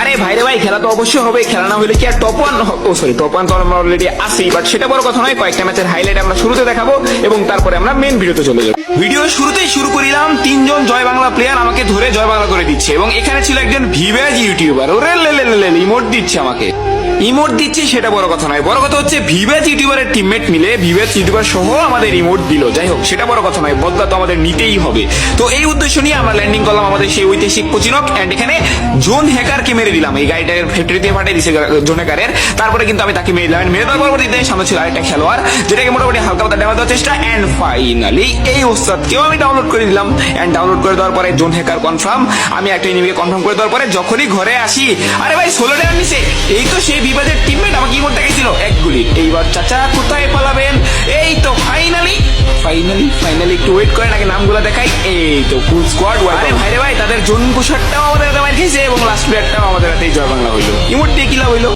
আরে ভাইরে ভাই, খেলা তো অবশ্যই হবে, খেলা না হলে কি আর টপ ওয়ান, ও সরি টপ ওয়ান তো আমরা অলরেডি আসি, বাট সেটা বড় কথা নয়। কয়েকটা ম্যাচের হাইলাইট আমরা শুরুতে দেখাবো এবং তারপরে আমরা মেন ভিডিওতে চলে যাবো। ভিডিও শুরুতেই শুরু করিলাম, তিনজন জয় বাংলা প্লেয়ার আমাকে ধরে জয় বাংলা করে দিচ্ছে এবং এখানে ছিল একজন ভিভেজ ইউটিউবার, ওরে ইমোট দিচ্ছে আমাকে, ইমোট দিচ্ছে সেটা বড় কথা নয়, বড় কথা হচ্ছে ভিভেজ ইউটিউবারের টিমমেট মিলে ভিভেজ ইউটিউবার সহ আমাদের ইমোট দিল। যাই হোক, সেটা বড় কথা নয়, বদলা তো আমাদের নিতেই হবে। তো এই উদ্দেশ্য নিয়ে আমরা ল্যান্ডিং করলাম আমাদের সেই ঐতিহাসিক কোচিনক, এন্ড এখানে জোন হ্যাকারকে মেরে দিলাম, এই গাড়িটার ফ্যাক্টরিতে ফাটিয়ে দিছে জোন হ্যাকারের। তারপরে কিন্তু আমি তাকে মেরে দিলাম, মেরে দেওয়ার পরবর্তীতে সামনে ছিল আরেকটা খেলোয়াড় যেটাকে মোটামুটি হালকা পাতা ড্যামেজ দেওয়ার চেষ্টা, এন্ড ফাইনালি এই ওস্তাদকেও আমি ডাউনলোড করে দিলাম। এন্ড ডাউনলোড করে দেওয়ার পরে জোন হ্যাকার কনফার্ম, আমি একটা এনিমিকে কনফার্ম করে দেওয়ার পরে যখনই ঘরে আসি, আরে ভাই 16 ড্যামেজ নিছে, এই তো সেই বিবাদের টিমমেট আমাকে ইমোট দেখাইছিল এক গুলি। এইবার চাচা কোথায় পালাবেন, এই তো ফাইনালি একটু ওয়েট করেন, আগে নামগুলো দেখাই। এই তো ফুল স্কোয়াড। আরে ভাইরে ভাই, তাদের জোন পুষারটাও আমাদের হাতে মার খেয়েছে এবং লাস্ট প্লেয়ারটাও আমাদের হাতেই জয় বাংলা হইলো। ইমোট দিয়ে কি লাভ হইলো?